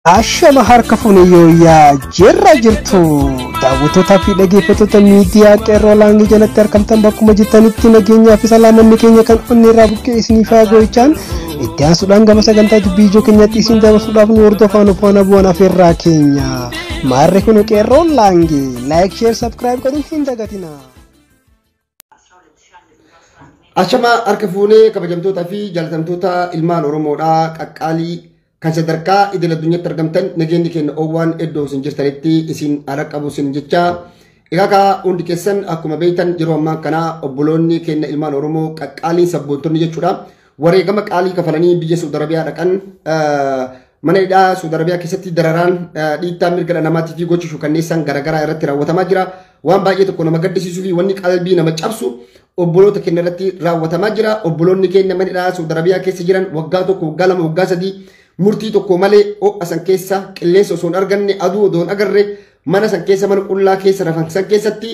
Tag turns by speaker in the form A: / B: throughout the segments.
A: Ashama harka fuuniyooyaa jirra jirtu daawwattoota fi dhaggeeffattoota miidiyaa qeerroo laangee jalatti argamtan bakkuma jirtanitti nageenyaa fi salaamanni keenya kan onni irraa buqqee isiniif haa gochaan itti aansuudhaan gama sagantaa dubbii ijoo keenyatti isin dabarsuudhaaf nu hordofaan faana bu'aan afeerraa keenya maarree kun qeerroo laangee like share subscribe godhuun hin dagatina.
B: Ashama harka fuunee kabajamtoota fi jaalatamtoota ilmaan Oromoodhaa qaqqaalii kan sadarkaa idil addunyaatti argamtan nageenyi keenya oowwaan iddoo isin jirtanitti isin ala qabu isin jecha egaa hundi keessan akkuma beektan yeroo ammaa kana obboloonni keenya ilmaan Oromoo qaqqaaliin sabboontonni jechuudha wareegama qaalii kafalanii biyya Saudi Arabiyaa dhaqan mana hidhaa Saudi Arabiyaa keessatti dararaan dhiittaa mirga dhala namaatii fi gochishuu kanneessan garaagaraa irratti raawwatamaa jira waan baay'ee tokko nama gaddisiisuu fi wanni qalbii nama cabsu obboloota keenya irratti raawwatamaa jira obboloonni keenya mana hidhaa Saudi Arabiyaa keessa jiran waggaa tokko waggaa lama waggaa sadii murtii tokko malee ho'a san keessa qilleensa osoo hin arganne aduu odoo hin agarre mana san keessa mana qullaa keessa rafan san keessatti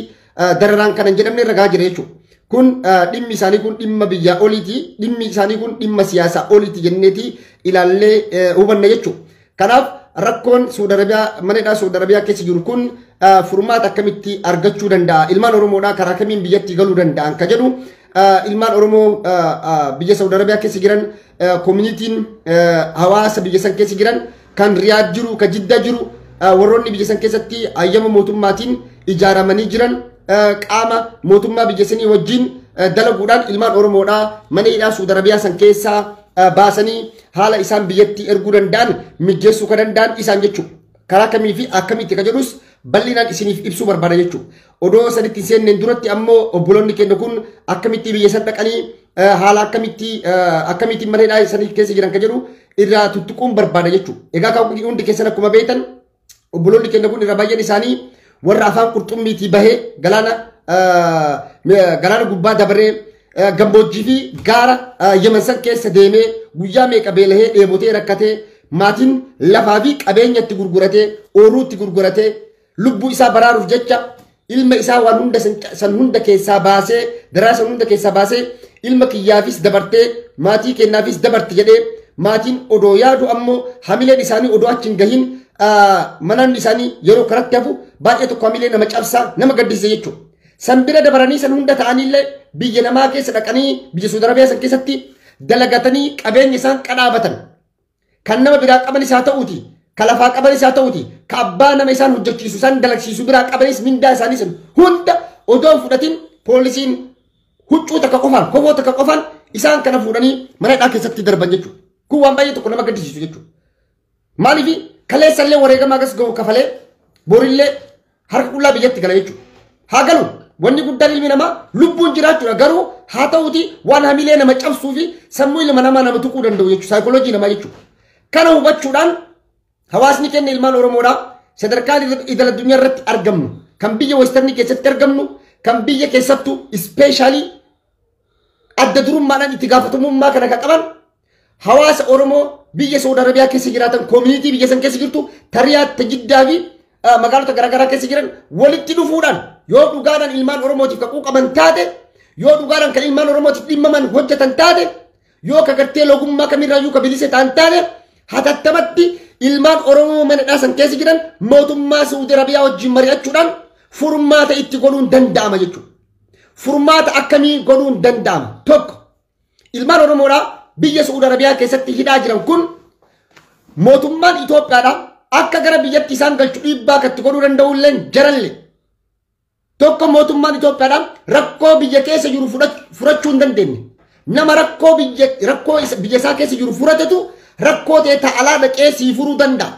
B: dararaan kana hin jedhamne ragaa jira jechuudha. Kun dhimmi isaanii kun dhimma biyyaa oliiti dhimmi isaanii kun dhimma siyaasaa oliiti jenneeti ilaallee hubanna jechuudha. Kanaaf rakkoon Saudi Arabiyaa mana hidhaa Saudi Arabiyaa keessa jiru kun furmaata akkamitti argachuu danda'a ilmaan Oromoodhaa karaa kamiin biyyatti galuu danda'an ka jedhu ilmaan Oromoo biyya Saudi Arabiyaa keessa jiran communitiin hawaasa biyya san keessa jiran kan Riyaad jiru kan Jidda jiru warroonni biyya san keessatti ayyama mootummaatiin ijaaramanii jiran qaama mootummaa biyya sanii wajjin dalaguudhaan ilmaan Oromoodhaa mana hidhaa Saudi Arabiyaa san keessaa baasanii haala isaan biyyatti erguu danda'an mijeessuu kan danda'an isaan jechuudha. Karaa kamii fi akkamitti ka jedhus bal'inaan isiniif ibsuu barbaada jechuudha. Odoo sanitti hin seenneen duratti ammoo obboloonni keenya kun akkamitti biyya san dhaqanii haala akkamitti mana hidhaa sanii keessa jiran ka jedhu irraa tuttuquun barbaada jechuudha. Egaa hundi keessan akkuma beektan obboloonni keenya kun irra baay'een isaanii warra afaan qurxummiitii bahee galaana gubbaa dabaree gammoojjii fi gaara Yemen san keessa deemee guyyaa meeqa beelahee dheebotee rakkatee maatiin lafaa fi qabeenya itti gurguratee ooruu itti gurguratee lubbuu isaa baraaruuf jecha ilma isaa waan hunda san hunda keessaa baasee daraa san hunda keessaa baasee ilma kiyyaafis dabartee maatii kennaafis dabarte jedhee maatiin odoo yaadu ammoo hamileen isaanii odoo achi hin gahin manaan isaanii yeroo karatti hafu baay'ee tokko hamilee nama cabsaa nama gaddisiisa jechuudha. San bira dabaranii san hunda ta'aniillee biyya namaa keessa dhaqanii biyya Saudi Arabiyaa san keessatti dalagatanii qabeenya isaan qadhaabatan kan nama biraa qabanis haa ta'uuti ka lafaa qabanis haa ta'uuti ka abbaa nama isaan hojjechiisu isaan dalagsiisu biraa qabanis mindaa isaanii san hunda odoo fudhatin poolisiin huccuu takka qofaan kofoo takka qofaan isaan kana fuudhanii mana hidhaa keessatti darban jechuudha. Kun waan baay'ee tokko nama gaddisiisu jechuudha. Maaliif kaleessallee wareegamaa gas ga'u kafalee borillee harka qullaa biyyatti gala jechuudha. Haa galu wanni guddaan ilmi namaa lubbuun jiraachuudha garuu haa ta'uuti waan hamilee nama cabsuu fi sammuu ilma namaa nama tuquu danda'u jechuudha. Saayikooloojii namaa jechuudha. Kana hubachuudhaan hawaasni keenya ilmaan Oromoodhaa sadarkaa idil addunyaa irratti argamnu kan biyya westarnii keessatti argamnu kan biyya keessattuu ispeeshaalii adda durummaadhaan itti gaafatamummaa kana kan qaban hawaasa Oromoo biyya Saudi Arabiyaa keessa jiraatan koomunitii biyya san keessa jirtu Riyaad Jiddaa fi magaalota garaagaraa keessa jiran walitti dhufuudhaan yoo dhugaadhaan ilmaan Oromootiif kakuu qaban taate yoo dhugaadhaan kan ilmaan Oromootiif dhimmaman hojjetan taate yoo kagartee logummaa kamirraayyuu ka bilisa ta'an taate hatattamatti ilmaan Oromoo mana hidhaa san keessa jiran mootummaa Saudi Arabiyaa wajjin mari'achuudhaan furmaata itti godhuun danda'ama jechuudha. Furmaata akkamii godhuun danda'ama? Tokko ilmaan Oromoodhaa biyya Saudi Arabiyaa keessatti hidhaa jiran kun mootummaan Itoophiyaadhaa akka gara biyyatti isaan galchu dhiibbaa katti godhuu danda'ullee jaralle. Tokko mootummaan Itoophiyaadhaa rakkoo biyya keessa jiru furachuu hin dandeenye. Nama rakkoo biyya isaa keessa jiru furatetu rakkoo ta'e ta'alaa dhaqee sii furuu danda'a.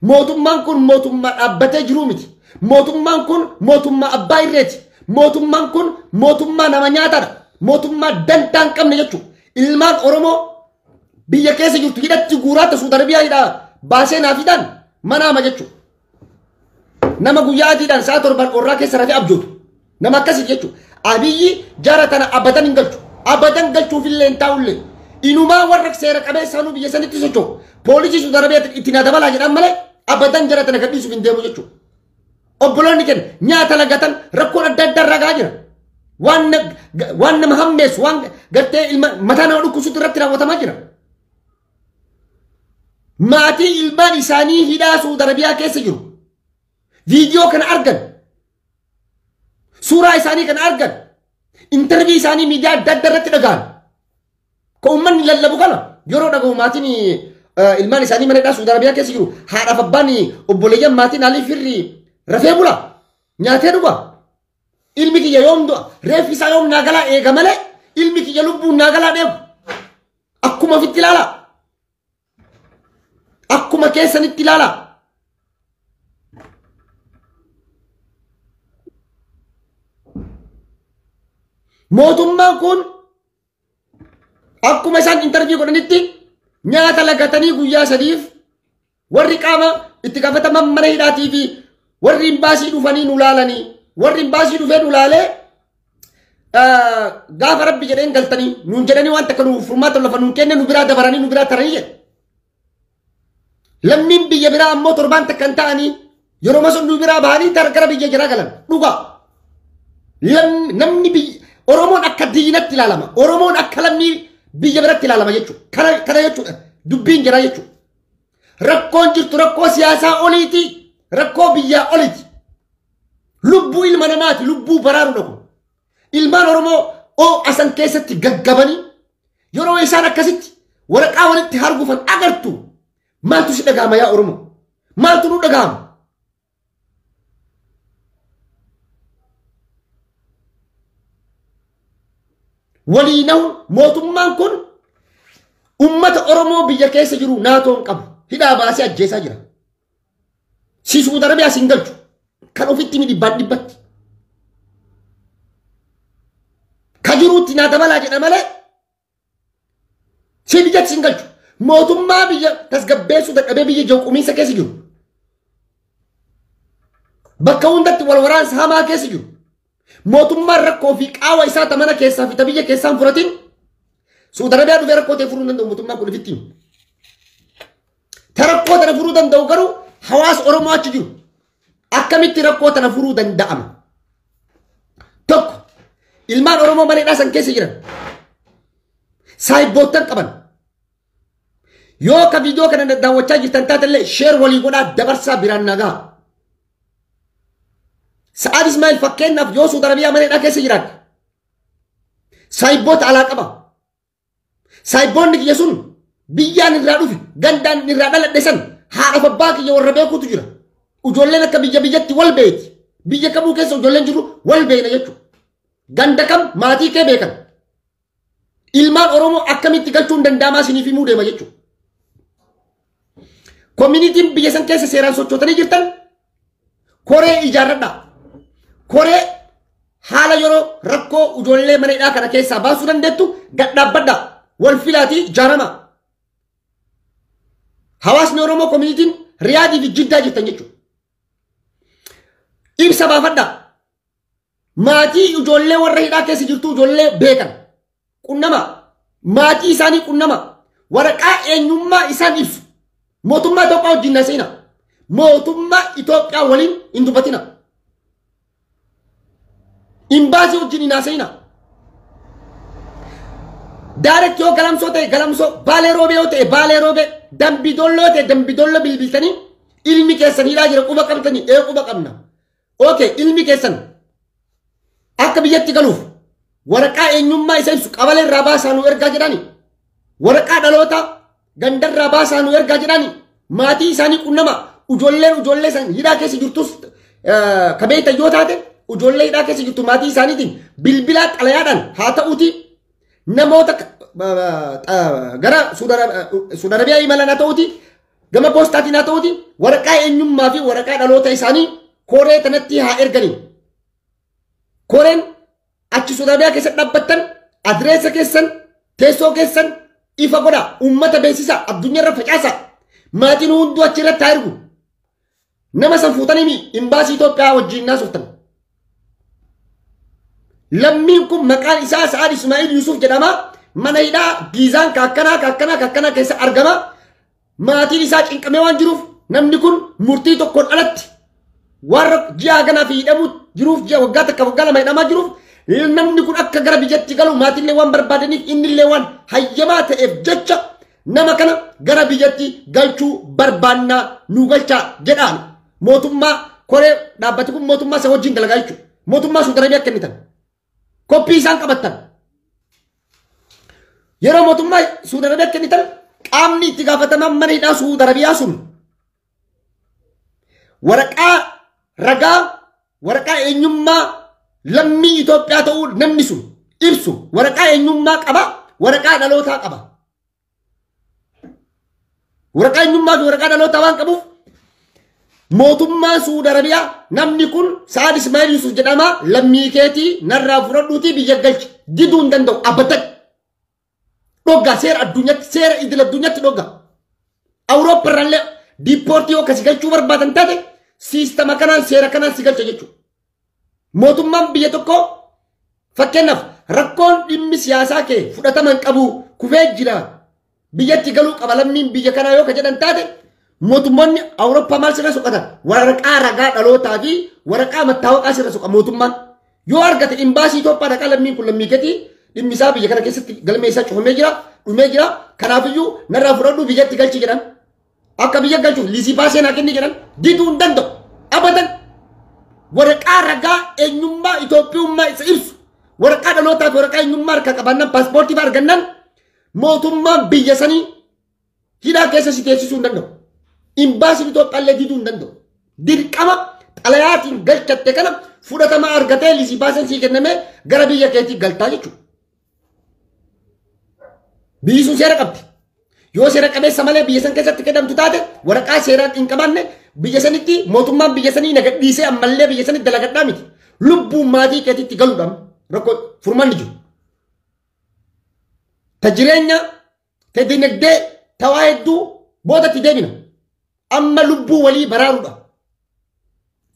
B: Mootummaan kun mootummaa dhaabbatee jiru miti. Mootummaan kun mootummaa abbaa irreeti. Mootummaan kun mootummaa nama nyaataadha. Mootummaa dantaa hin qabne jechuudha. Ilmaan Oromoo biyya keessa jirtu hidhatti guuraata Saudi Arabiyaa hidhaa baasee naafidhaan manaama jechuudha. Nama guyyaa adiidhaan sa'a torban qorraa keessa rafee abjootu. Nama akkasii jechuudha. Abiyyi jara tana abadan hin galchu. Abadan galchuufillee hin taa'ullee. Inumaa warra seera qabeessaanuu biyya sanitti socho'u. Poolisii Saudi Arabiyaa itti na dabalaa jedhan malee abadan jara tana gadhiisuuf hin deemu jechuudha. Obboloonni keenya nyaata lagatan rakkoon adda addaa ragaa jira. Waan nama hammeessu waan gartee ilma mataa nama dhukkubsuutu irratti raawwatamaa jira. maatii ilmaan isaanii hidhaa Saudi Arabiyaa keessa jiru viidiyoo kana argan suuraa isaanii kana argan intervii isaanii miidiyaa adda addaa irratti dhagaan ko ummanni lallabu kana yeroo dhagahu maatiin ilmaan isaanii mana hidhaa Saudi Arabiyaa keessa jiru haadhaaf abbaan obboleeyyan maatiin alii firri rafee bula nyaatee dhuga ilmi kiyya yoom du'a reeffi isaa yoom naagalaa eega malee ilmi kiyya lubbuun naagalaa deemu akkuma ofitti ilaala akkuma keessanitti ilaala mootummaan kun akkuma isaan interview godhanitti nyaata lagatanii guyyaa sadiif warri qaama itti gaafataman mana hidhaatii fi warri imbaasii dhufanii nu laalanii warri imbaasii dhufee nu laalee gaafa rabbi jedheen galtanii nuun jedhanii waan takka nuuf furmaata lafa nuun kenne nu biraa dabaranii nu biraa taranii jedhe lammiin biyya biraa ammoo torbaan takka hin ta'anii yeroo mason nu biraa bahanii gara biyya jiraa galan dhuga namni biyya Oromoon akka diinatti ilaalama Oromoon akka lammii biyya biratti ilaalama jechuudha kana jechuudha dubbiin jira jechuudha rakkoon jirtu rakkoo siyaasaa oliiti rakkoo biyyaa oliiti lubbuu ilma namaati lubbuu baraaruudha kun ilmaan Oromoo asan keessatti gaggabanii yeroo isaan akkasitti waraqaa walitti hargufan agartu maaltu si dhagahama yaa Oromoo maaltu nu dhagahama waliinahu mootummaan kun ummata Oromoo biyya keessa jiru naatoon qabu hidhaa baasee ajjeesaa jira si Saudi Arabiyaa sin galchu kan ofitti mi dhibbatti ka jiruutti naata balaa jedha malee si biyyatti sin galchu mootummaa biyya tasgabbeessu dadhabee biyya jawqumiinsa keessa jiru bakka hundatti wal waraansa hamaa keessa jiru mootummaan rakkoo fi qaawa isaa tamana keessaa fi tabiyya keessaan furatiin Saudi Arabiyaa dhufee rakkoo ta'e furuu danda'u mootummaan kun ifittiin rakkoo tana furuu danda'u garuu hawaasa Oromoo achi jiru akkamitti rakkoo tana furuu danda'ama tokko ilmaan Oromoo mana hidhaa san keessa jiran saayibboottan qaban yoo ka viidiyoo kana daawwachaa jirtan taatellee sheer walii godhaa dabarsaa biraan nagaa Sa'ad Ismail fakkeenyaaf yoo Saudi Arabiyaa mana hidhaa keessa jiraate saayibboota alaa qaba saayibboonni kiyya sun biyyaan irraa dhufe gandaan irraa dhaladhe san haadhaaf abbaa kiyya warra beekuutu jira ijoolleen akka biyyatti wal beeti biyya kamuu keessa ijoolleen jiru wal beena jechuudha ganda kam maatii kee beekan ilmaan Oromoo akkamitti galchuun danda'amaa isiniif himuu deema jechuudha koominitiin biyya san keessa seeraan sochootanii jirtan koree ijaarradhaa koree haala yeroo rakkoo ijoollee mana hidhaa kana keessaa baasuu dandeettu gadhaabbadhaa wal filaatii ijaarama hawaasni Oromoo koominitiin Riyaadii fi Jiddaa jirtan jechuudha ibsa baafadhaa maatii ijoollee warra hidhaa keessa jirtu ijoollee beekan qunnama maatii isaanii qunnama waraqaa eenyummaa isaan ibsu mootummaa Itoophiyaa wajjin naseena mootummaa Itoophiyaa waliin hin dubbatina imbaasii wajjin naseena direct yoo galamsoo ta'e galamsoo baalee roobee yoo ta'e baalee roobee dambidolloo ta'e dambidolloo bilbiltanii ilmi keessan hidhaa jira quba qabtanii quba qabna okay ilmi keessan akka biyyatti galuuf waraqaa eenyummaa isa ibsu qabalee irraa baasaa nu ergaa jedhani waraqaa dhaloota ganda irraa baasaa nu ergaa jedhani maatii isaanii qunnama ijoollee san hidhaa keessa jirtus kabeeta yoo taate ijoollee hidhaa keessa jirtu maatii isaaniitiin bilbilaa xalayaadhaan haa ta'uuti namoota gara Saudi Arabiyaa imalan haa ta'uuti gama poostaatiin haa ta'uuti waraqaa eenyummaa fi waraqaa dhaloota isaanii koree tanatti haa erganii koreen achi Saudi Arabiyaa keessatti dhaabbattan adreessa keessan teessoo keessan ifa godha ummata beeksisa addunyaarra facaasa maatiin hunduu achirratti haa ergu nama san fuutanii imbaasii Itoophiyaa wajjin naasoftan lammiin kun maqaan isaa Sa'ad Ismail Yusuf jedhama mana hidhaa giizaan kaakkanaa keessa argama maatiin isaa cinqamee waan jiruuf namni kun murtii tokkoon alatti warra ji'a ganaa fi hidhamuu jiruuf ji'a waggaa takka waggaa lama hidhamaa jiruuf namni kun akka gara biyyatti galu maatillee waan barbaadaniif innillee waan hayyamaa ta'eef jecha nama kana gara biyyatti galchuu barbaannaa nu galchaa jedhaan mootummaa koree dhaabbati kun mootummaa isa wajjin dalagaa jechuudha. Mootummaa Saudi Arabiyaa kennitan. Koppii isaan qabattan. Yeroo mootummaa Saudi Arabiyaa kennitan qaamni itti gaafataman mana hidhaa Saudi Arabiyaa sun waraqaa ragaa waraqaa eenyummaa lammii Itoophiyaa ta'uu namni sun ibsu waraqaa eenyummaa qaba waraqaa dhalootaa qaba. Waraqaa eenyummaa fi waraqaa dhalootaa waan qabuuf mootummaa Saudi Arabiyaa namni kun Saad Ismail Yusuf jedhama lammii keetii narraa fudhadhuutii biyya galchi diduu hin danda'u abadan. Dhoggaa seera addunyaatti seera idil addunyaatti dhoggaa. Awurooppaa irraallee diippoortii yoo kasi galchuu barbaadan taate siistama kanaan seera kanaan si galcha jechuudha. Mootummaan biyya tokko fakkeenyaaf rakkoon dhimmi siyaasaa kee fudhataman qabu kufee jira biyyatti galuu qaba lammiin biyya kanaa yoo ka jedhan taate mootummoonni Awurooppaa maal sirra soqatan waraqaa ragaa dhalootaa fi waraqaa mattaawaqaa sirra soqa mootummaan yoo argate imbaasii Itoophiyaa dhaqaa lammiin kun lammii keetii dhimmi isaa biyya kana keessatti galmee isaa cufamee jira dhumee jira kanaafuu narraa fudhadhu biyyatti galchi jedhan akka biyya galchuuf liisii baasee naa kenni jedhan diduu hin danda'u abadan waraqaa ragaa eenyummaa Itoophiyummaa isa ibsu waraqaa dhalootaa fi waraqaa eenyummaa harka qabannaan paaspoortii argannaan mootummaan biyya sanii hidhaa keessa si teessisuu hin danda'u. Imbaasiin Itoophiyaa illee diduu hin danda'u. Dirqama xalayaatiin galchatte kana fudhatama argatee liisii baaseen sii kennamee gara biyya keetii galtaa jechuudha. Biyyi sun seera qabdi. Yoo seera qabeessa malee biyya san keessatti kennamtu taate waraqaa seeraan hin qabaanne biyya sanitti mootummaan biyya sanii nagadhiisee ammallee biyya sanitti dalagadhaa miti. Lubbuun maatii keetiitti galuudhaan rakkoo furmaanni jiru. Ta jireenya ta dinagdee tawaa hedduu boodatti deebina. Amma lubbuu walii baraaruudha.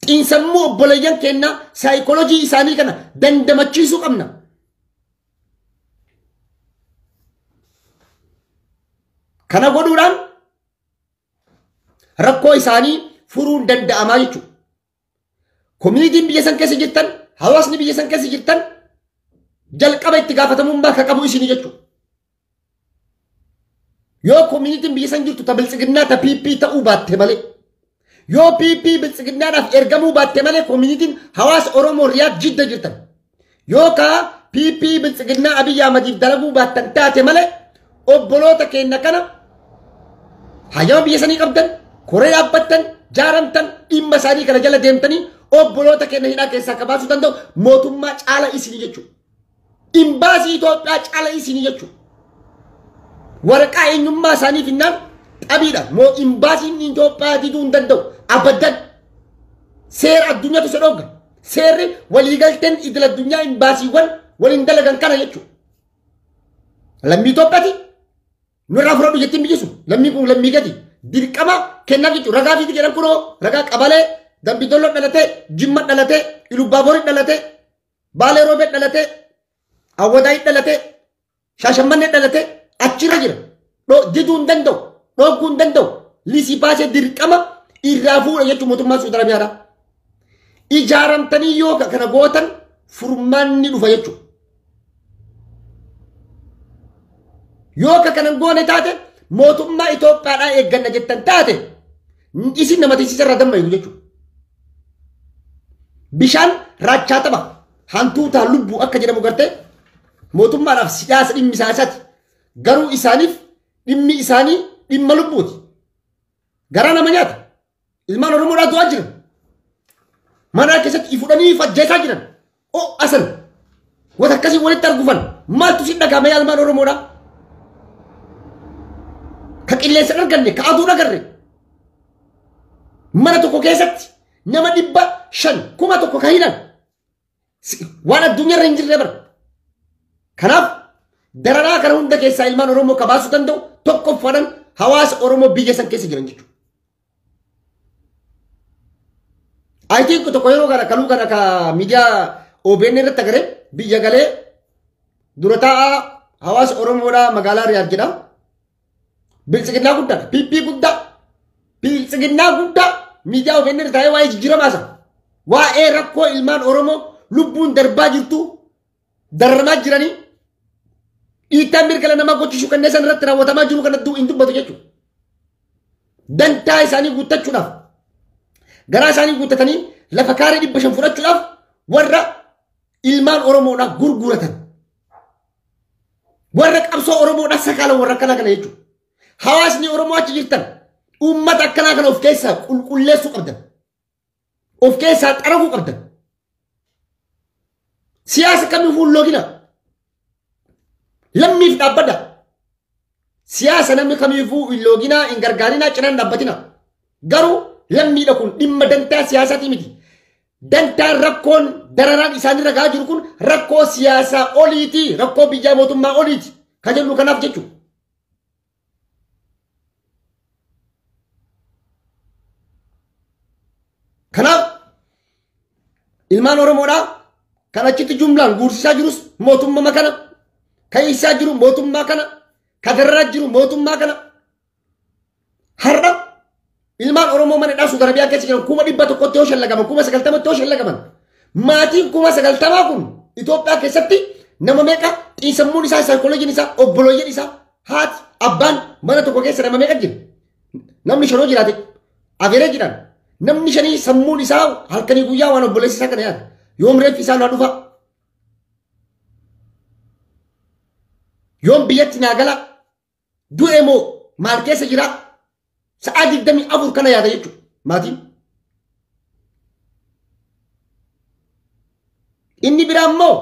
B: Xiinsammuu obboleeyyan keenyaa saayikoolojii isaanii kana dandamachiisuu qabna. Kana godhuudhaan rakkoo isaanii furuun danda'amaa jechuudha. Koominitiin biyya san keessa jirtan, hawaasni biyya san keessa jirtan jalqaba itti gaafatamummaa akka qabu isinii jechuudha. Yoo koominitiin biyya san jirtu ta biltsiginnaa ta PP ta'uu baatte malee yoo PP biltsiginnaadhaaf ergamuu baatte malee koominitiin hawaasa Oromoo Riyaad Jidda jirtan yoo ka PP biltsiginnaa Abiyyi Ahmadiif dalaguu baattan taate malee obboloota keenya kana hayama biyya sanii qabdan koree dhaabbattan jaaramtan dhimma isaanii kana jala deemtanii obboloota keenya hidhaa keessaa kabaasuu danda'u mootummaa caala isinii jechuudha. Imbaasii Itoophiyaa caala isinii jechuudha. Waraqaa eenyummaa isaanii finnaan qabiidha. Moo imbaasiin Itoophiyaa diduu hin danda'u abadan seera addunyaatu isa dhogga. Seerri waliigalteen idil addunyaa imbaasiiwwan waliin dalagan kana jechuudha. Lammii Itoophiyaati nurraa fudhadhu jettiin biyyi sun lammii kun lammii gadi dirqama kennaa jechuudha. Ragaa fiiti jedhan kunoo ragaa qabalee Dambidolloo dhalatee Jimma dhalatee Ilubbaaborii dhalatee Baalee Roobee dhalatee Awwadaayii dhalatee Shaashammannee dhalatee achirra jira. Diduu hin danda'u dhogguu hin danda'u liisii baasee dirqama irraa fuudha jechuun mootummaa Saudi Arabiyaadha. Ijaaramtanii yoo kana gootan furmaanni dhufa jechuudha. Yoo kana goone taate mootummaa Itoophiyaadhaa eegganna jettan taate isin nama tiisisarraa damma'itu jechuudha. Bishaan raachaa tapha hantuutaa lubbuu akka jedhamu gartee mootummaadhaaf siyaasa dhimmi isaati. Garuu isaaniif dhimmi isaanii dhimma lubbuuti. Garaa nama nyaata. Ilmaan Oromoodhaa du'aa jiran. Mana keessatti ifudhanii fajjeesaa jiran. O asan wata akkasii walitti argufan maaltu si dhagahame ilmaan Oromoodhaa? Ka qilleensa arganne ka aduu agarre. Mana tokko keessatti nama 500,000 ka hinan. Waan addunyaarra hin jirre bara. Kanaaf dararaa kana hunda keessaa ilmaan Oromoo kabaasuu danda'u tokkoffaadhaan hawaasa Oromoo biyya san keessa jiran jechuudha. I think tokko yeroo gara kaluu kana ka miidiyaa OBN irratti agaree biyya galee dura taa'aa hawaasa Oromoodhaa magaalaa Riyaad jedha. Biltsiginnaa guddaadha. PP guddaa. Biltsiginnaa guddaa miidiyaa OBN irratti taa'ee waa'ee jijjiiramaasa. Waa'ee rakkoo ilmaan Oromoo lubbuun darbaa jirtu dararamaa jiranii Dhiittaan mirga dhala namaa gochuu kanneen san irratti raawwatamaa jiru kanatti hin dubbatu jechuudha. Dantaa isaanii guuttachuudhaaf garaa isaanii guuttatanii lafa kaaree 500 fudhachuudhaaf warra ilmaan Oromoodhaaf gurguratan. Warra qabsoo Oromoodhaaf sakaalan warra akkanaa kana jechuudha. Hawaasni Oromoo achi jirtan uummata akkanaa kana of keessaa qulqulleessuu qabdan. Of keessaa xaraguu qabdan. Siyaasa kamiifuu hin loogina. Lammiif dhaabbadha. Siyaasa namni kamiifuu hin looginaa hin gargaarinaa cinaan dhaabbatina. Garuu lammiidha kun dhimma dantaa siyaasaatii miti. Dantaan rakkoon dararaan isaanirra gahaa jiru kun rakkoo siyaasaa oliiti. Rakkoo biyyaa mootummaa oliiti. Kan jennu kanaaf jechuudha. Kanaaf ilmaan Oromoodhaa kan achitti jumlaan guursisaa jirus mootummaa kana, kan isaa jiru mootummaa kana, kan dararaa jiru mootummaa kana. Har'a ilmaan Oromoo mana hidhaa Suudi Arabiyaa keessa jiran 100,000 yoo shallagaman 90,000 yoo shallagaman maatiin 90,000 kun Itoophiyaa keessatti nama meeqa xiinsammuun isaa saayikolojiin isaa obbolooyyeen isaa haati abbaan mana tokko keessa nama meeqa jira. Namni shanoo jiraate averee jedhan. Namni shanii sammuun isaa halkanii guyyaa waan obboleessi isaa kana yaada. Yoom reeffi isaa naa dhufa. Yoom biyyatti naa gala. Du'e moo maal keessa jira. Sa'aa 24 kana yaada jechuudha. Maatiin. Inni biraa immoo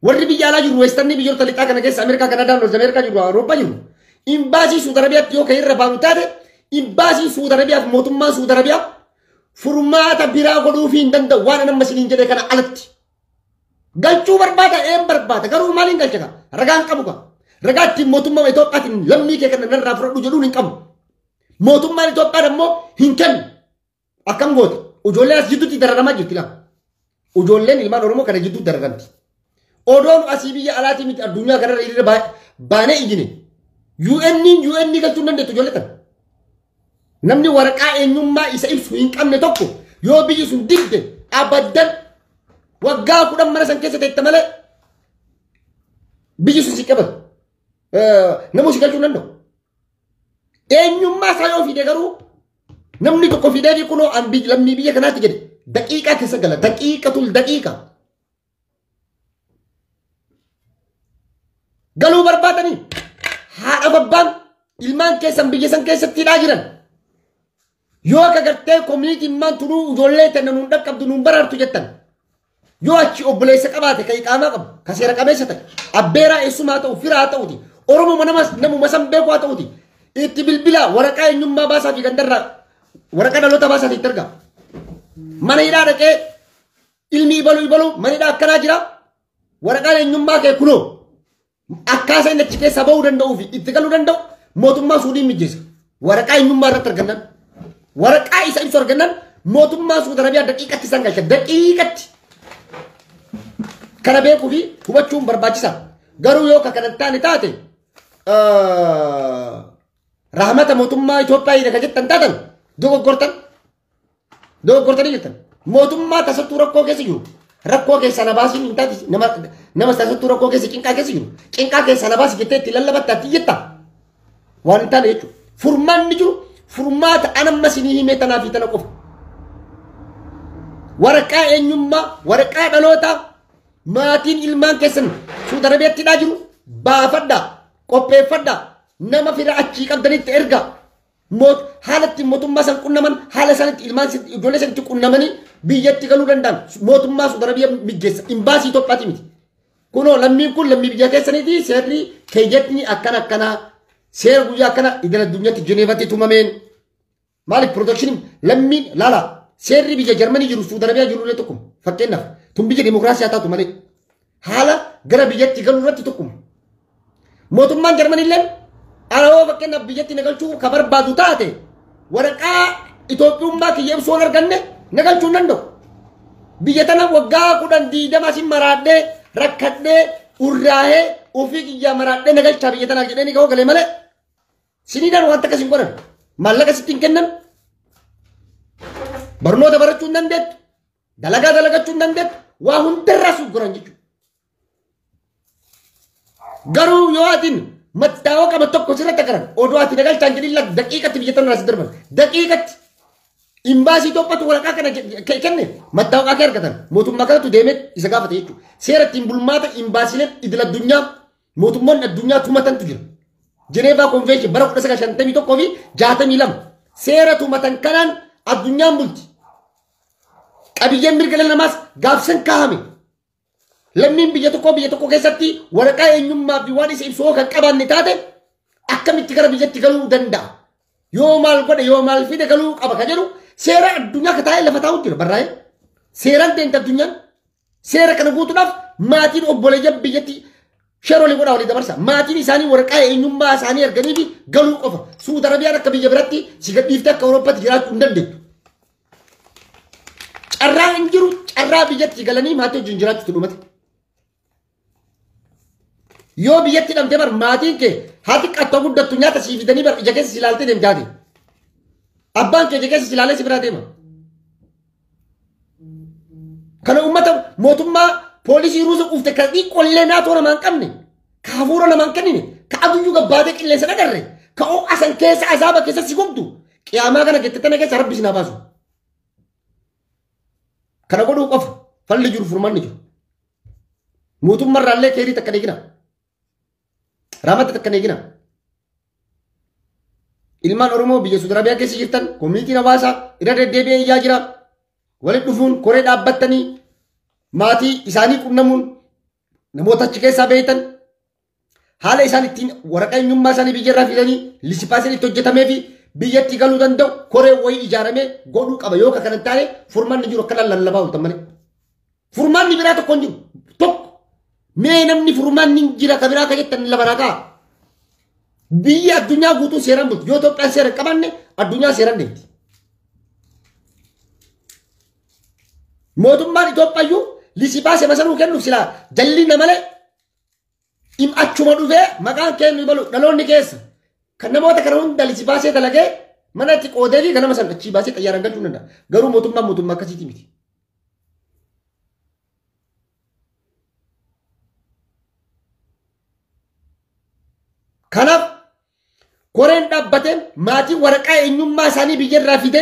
B: warri biyya alaa jiru weestarni biyyoota lixaa kana keessa Ameerikaa, Kanaadaa, Noorz Ameerikaa jiru, Awurooppaa jiru. Imbaasii Suudi Arabiyaatti yoo kan irra baanu taate imbaasii Suudi Arabiyaaf mootummaan Suudi Arabiyaa furmaata biraa godhuuf hin danda'u waan nama isiniin jedhe kana alatti. Galchuu barbaada een barbaada garuu maaliin galcha ka ragaan qabu ka ragaa ittiin mootummaa Itoophiyaatiin lammii kee kana narraa fudhadhu jedhuun hin qabu. Mootummaan Itoophiyaa immoo hin kennu. Akkam goote ijoolleen as jidduutti dararamaa jirti laa. Ijoolleen ilmaan Oromoo kana jidduutti dararamti. Odoon asii biyya alaatii miti addunyaa kanarra hiriira baanee ijine. UN galchuu hin dandeettu ijoollee kana. Namni waraqaa eenyummaa isa ibsu hin qabne tokko yoo biyyi sun dibde abaddan waggaa 10 mana san keessa teette malee biyyi sun si qabatu. Namuu si galchuu danda'u. Eenyummaa isaa yoo fide garuu namni tokko fidee kunoo lammii biyya kanaatti jedhe daqiiqaa keessa gala daqiiqatul daqiiqa. Galuu barbaadanii haadha babbaan ilmaan keessan biyya san keessatti hidhaa jiran. Yoo akka gartee koominiitiin maan turuu ijoollee tanna nuun dhaqqabdu nuun baraartu jettan. Yoo achi obboleessa qabaate kan iqaamaa qabu kan seera qabeessa ta'e abbeeraa eessumaa haa ta'u firaa haa ta'uti Oromoo namuma san beeku haa ta'uti itti bilbilaa waraqaa eenyummaa baasaa fi gandarraa waraqaa dhaloota baasaa itti argaa. Mana hidhaa dhaqee ilmi ibaluu mana hidhaa akkanaa jira waraqaa eenyummaa kee kunoo akkaasaa inni achi keessaa bahuu danda'uu fi itti galuu danda'u mootummaa Suudii mijeessa waraqaa eenyummaa irratti argannan. Waraqaa isa ibsu argannan mootummaa Suudi Arabiyaa daqiiqatti isaan galcha daqiiqatti. Kana beekuu fi hubachuun barbaachisaa. Garuu yoo kana taane taate rahmata mootummaa Itoophiyaa hidha jettan taatan dogoggortanii jettan. Mootummaa tasattuu rakkoo keessa jiru. Rakkoo keessa na baasiin hin taati nama tasattuu rakkoo keessa cinqaa keessa jiru. Cinqaa keessa na baasi jettee itti lallabatta itti jetta. Waan hin taane jechuudha. Furmaanni jiru furmaata anamma sinii himee tanaa fi tana qofa. Waraqaa eenyummaa waraqaa dhalootaa maatiin ilmaan keessan Suudi Arabiyaatti hidhaa jiru baafadhaa qopheeffadhaa nama fira achii qabdanitti ergaa haalatti mootummaa san qunnaman haala isaanitti ilmaan ijoollee sanitti qunnamanii biyyatti galuu danda'an mootummaa Suudi Arabiyaa mijeessa imbaasii Itoophiyaati miti. Kunoo lammiin kun lammii biyya keessaniiti seerri keeyyatni akkanaa seera guyyaa akkana idil addunyaatti Jeneevatti tumameen maaliif pirootekshinii lammiin laala seerri biyya Jarmanii jiru Suudi Arabiyaa jirullee tokkuma fakkeenyaaf tun biyya dimokiraasii haa taatu malee haala gara biyyatti galuu irratti tokkuma. Mootummaan Jarmanii illee alawoo fakkeenyaaf biyyatti nagalchuu ka barbaadu taate waraqaa Itoophiyummaa kiyya ibsuu hin arganne nagalchuu hin danda'u. Biyya tana waggaa 10 asin maraadhee rakkadhee urraahee ofii kiyyaa maraadhee nagalchaa biyya tanaa jedhee ni ka'uu galee malee siniidhaan wanta akkasii hin godhan maallaqa sitti hin kennan barnoota barachuu hin dandeettu dalagaa dalagachuu hin dandeettu waa hundarraa suuf goran jechuudha. Garuu yoo atiin mattaawaa qaba tokko sirratti akaran oduu ati dagalchaan jedhilla daqiiqatti biyya tanaa si darban daqiiqatti imbaasii Itoophiyaatu waraqaa kana kenne mattaawaa akka argatan mootummaa kanatu deemee isa gaafate jechuudha. Seera ittiin bulmaata imbaasiileen idil addunyaa mootummoonni addunyaa tumatantu jira. Jeneevaa konveenshin bara 1951 fi 62 seera tumatan kanaan addunyaan bulti. Qabiyyeen mirga dhala namaas gaafsan kaahame. Lammiin biyya tokko keessatti waraqaa eenyummaa fi waan isa ibsu kan qabaanne taate akkamitti gara biyyatti galuu danda'a. Yoo maal godhe yoo maal fide galuu qaba ka jedhu seera addunyaa ka taa'ee lafa taa'u jira barraa'ee. Seeraan deemte addunyaan seera kana guutuudhaaf maatiin obboleeyyan biyyatti sheerolii godhaa walii dabarsa. Maatiin isaanii waraqaa eenyummaa isaanii arganii fi galuu qofa. Suud Arabiyaan akka biyya biratti si gadhiiftee akka Awurooppaatti jiraachuu hin dandeettu. Carraa hin jiru carraa biyyatti galanii maatii wajjin jiraachuutu dhumate. Yoo biyyatti dhamdee bar maatiin kee haati qaxxoo guddattu nyaata sii fidanii bar ija keessa si ilaaltee deemtaate. Abbaan kee ija keessa si ilaalee si biraa deema. Kana uummata mootummaa poolisii ruusa quufte kan xiqqoollee naatoo namaa hin qabne ka hafuura namaa hin kennine ka aduyyuu gabbaatee qilleensa dhagarre ka asan keessa azaaba keessa si gubdu qiyaamaa kana geettetame keessa rabbi si naa baasu. Kana godhuu qofa falli jiru furmaanni jiru. Mootummaarraallee keerii takka eegina. Raamata takka eegina. Ilmaan Oromoo biyya Suud Arabiyaa keessa jirtan koomunitiin hawaasaa irra deddeebi'ee iyyaa jira. Walitti dhufuun koree dhaabbattanii maatii isaanii qunnamuun namoota achi keessaa beektan haala isaan ittiin waraqaa eenyummaa isaanii biyyarraa fidanii lisipaaseen itti hojjetamee fi biyyatti galuu danda'u koree wayii ijaaramee godhuu qaba yoo kana hin taane furmaanni jiru akka lallabaa ooltan malee. Furmaanni biraa tokko hin jiru tokko mee namni furmaanni jira ka biraa ka jettan lafa raaqaa. Biyya addunyaa guutuu seeraan bulti yoo Itoophiyaan seera hin qabaanne addunyaa seeraan deemti. Mootummaan Itoophiyaayyuu lisipaasee masanuu kennuuf silaa jallina malee achuma dhufee maqaan kennu balu dhaloonni keessa kan namoota kana hunda lisipaasee dalagee mana itti qoodee fi ganama sana achii baasee xayyaaraan galchuu danda'a. Garuu mootummaa akkasiiti miti. Kanaaf koreen dhaabbateen maatiin waraqaa eenyummaa isaanii biyyarraa fide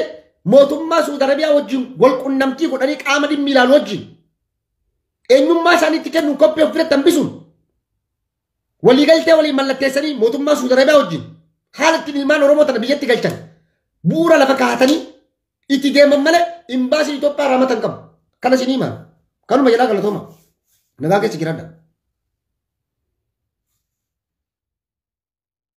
B: mootummaa Suud Arabiyaa wajjin wal qunnamtii godhanii qaama dhimmi ilaalu wajjin eenyummaa isaaniitti kennuun koppii of biratti hambisuun waliigaltee waliin mallatteessanii mootummaa Suud Arabiyaa wajjin haala ittiin ilmaan Oromoo tana biyyatti galchan bu'uura lafa kaa'atanii itti deeman malee imbaasiin Itoophiyaa raamatan qabu. Kana isinii maal? Kanuma jedhaa galatooma. Nagaa keessa jiraadha.